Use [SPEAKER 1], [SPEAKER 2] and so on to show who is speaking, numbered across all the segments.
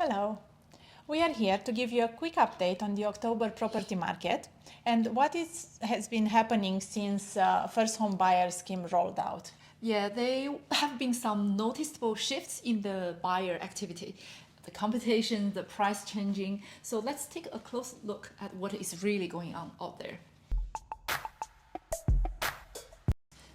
[SPEAKER 1] Hello. We are here to give you a quick update on the October property market and has been happening since first home buyer scheme rolled out.
[SPEAKER 2] Yeah, there have been some noticeable shifts in the buyer activity, the competition, the price changing. So let's take a close look at what is really going on out there.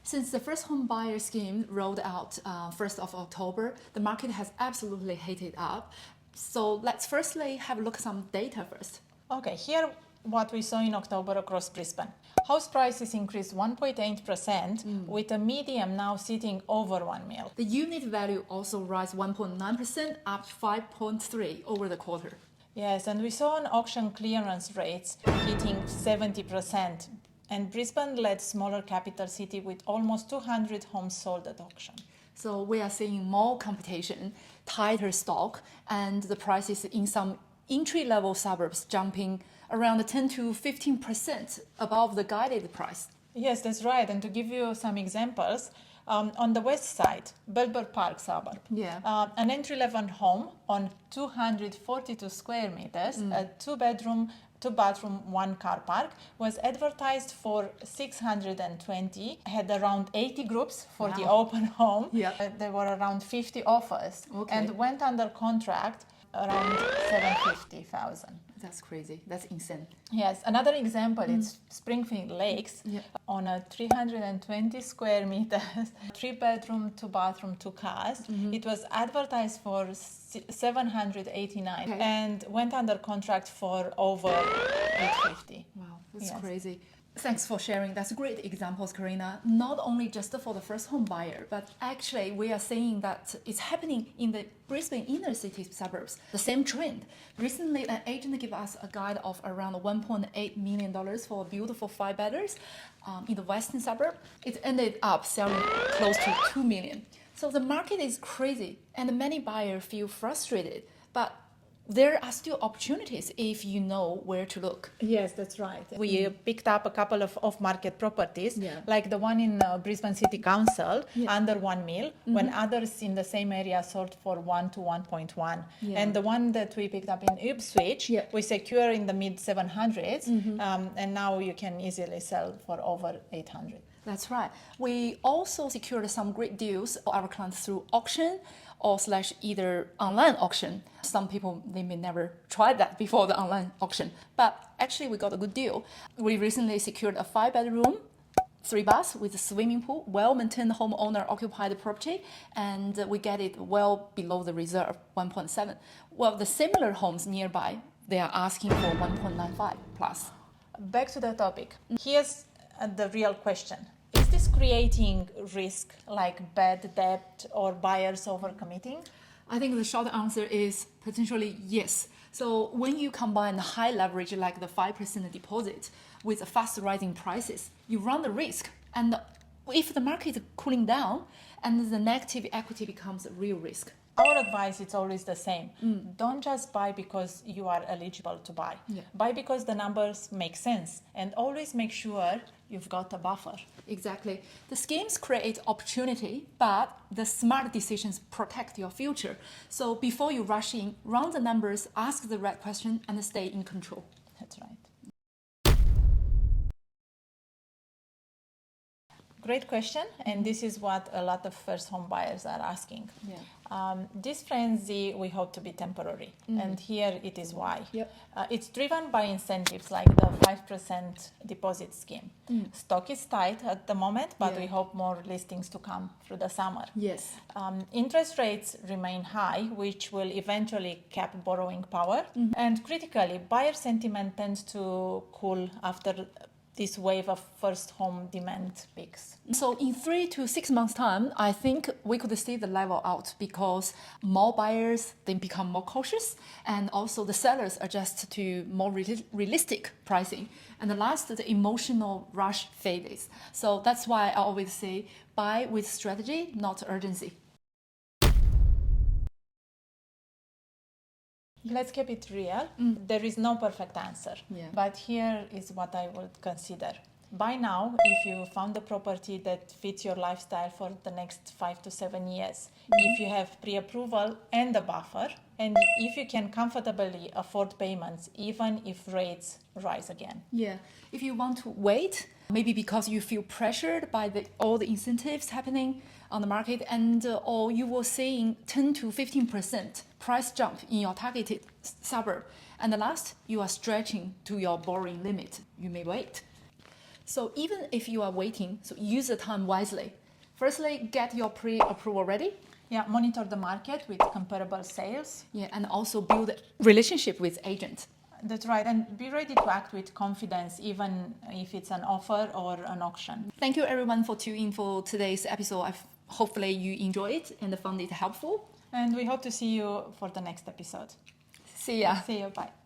[SPEAKER 2] Since the first home buyer scheme rolled out 1st of October, the market has absolutely heated up. So let's firstly have a look at some data first.
[SPEAKER 1] Okay, here what we saw in October across Brisbane. House prices increased 1.8% with a median now sitting over 1 mil.
[SPEAKER 2] The unit value also rise 1.9%, up 5.3% over the quarter.
[SPEAKER 1] Yes, and we saw an auction clearance rates hitting 70%. And Brisbane led smaller capital city with almost 200 homes sold at auction.
[SPEAKER 2] So we are seeing more competition, tighter stock, and the prices in some entry-level suburbs jumping around 10 to 15% above the guided price.
[SPEAKER 1] Yes, that's right. And to give you some examples, on the west side, Belbert Park suburb, an entry-level home on 242 square meters, a two-bedroom, two-bathroom, one-car park, was advertised for 620, had around 80 groups for the open home. There were around 50 offers and went under contract around 750,000.
[SPEAKER 2] That's crazy. That's insane.
[SPEAKER 1] Yes, another example is Springfield Lakes on a 320 square meters, three-bedroom, two-bathroom, two cars. It was advertised for 789 and went under contract for over 850.
[SPEAKER 2] Wow, that's crazy. Thanks for sharing. That's great examples, Karina. Not only just for the first home buyer, but actually we are seeing that it's happening in the Brisbane inner city suburbs. The same trend. Recently, an agent gave us a guide of around $1.8 million for a beautiful 5-bedders in the western suburb. It ended up selling close to $2 million. So the market is crazy, and many buyers feel frustrated. But there are still opportunities if you know where to look.
[SPEAKER 1] Yes, that's right. We picked up a couple of off-market properties, like the one in Brisbane City Council, under 1 mil, when others in the same area sold for 1 to 1.1. And the one that we picked up in Ipswich, we secure in the mid 700s, and now you can easily sell for over 800.
[SPEAKER 2] That's right. We also secured some great deals for our clients through auction or / either online auction. Some people, they may never try that before the online auction, but actually we got a good deal. We recently secured a 5-bedroom, 3 baths with a swimming pool, well-maintained homeowner occupied property, and we get it well below the reserve, 1.7. Well, the similar homes nearby, they are asking for 1.95 plus.
[SPEAKER 1] Back to the topic. Here's the real question. Is this creating risk like bad debt or buyers overcommitting?
[SPEAKER 2] I think the short answer is potentially yes. So when you combine high leverage like the 5% deposit with fast rising prices, you run the risk. And if the market is cooling down and the negative equity becomes a real risk.
[SPEAKER 1] Our advice is always the same. Don't just buy because you are eligible to buy. Buy because the numbers make sense, and always make sure you've got a buffer.
[SPEAKER 2] Exactly. The schemes create opportunity, but the smart decisions protect your future. So before you rush in, run the numbers, ask the right question, and stay in control.
[SPEAKER 1] That's right. Great question, and this is what a lot of first home buyers are asking. This frenzy we hope to be temporary, and here it is why. It's driven by incentives like the 5% deposit scheme. Stock is tight at the moment, but we hope more listings to come through the summer. Interest rates remain high, which will eventually cap borrowing power. And critically, buyer sentiment tends to cool after this wave of first home demand peaks.
[SPEAKER 2] So in 3 to 6 months' time, I think we could see the level out because more buyers, they become more cautious, and also the sellers adjust to more realistic pricing. And the last, the emotional rush fades. So that's why I always say buy with strategy, not urgency.
[SPEAKER 1] Let's keep it real. There is no perfect answer, but here is what I would consider. Buy now if you found a property that fits your lifestyle for the next 5 to 7 years. If you have pre-approval and a buffer, and if you can comfortably afford payments, even if rates rise again.
[SPEAKER 2] Yeah, if you want to wait, maybe because you feel pressured by all the incentives happening on the market, and or you were seeing 10 to 15% price jump in your targeted suburb, and the last, you are stretching to your borrowing limit, you may wait. So even if you are waiting, so use the time wisely. Firstly, get your pre-approval ready.
[SPEAKER 1] Yeah, monitor the market with comparable sales.
[SPEAKER 2] Yeah, and also build a relationship with agents.
[SPEAKER 1] That's right, and be ready to act with confidence, even if it's an offer or an auction.
[SPEAKER 2] Thank you everyone for tuning in for today's episode. Hopefully you enjoyed it and found it helpful.
[SPEAKER 1] And we hope to see you for the next episode.
[SPEAKER 2] See ya.
[SPEAKER 1] See you, bye.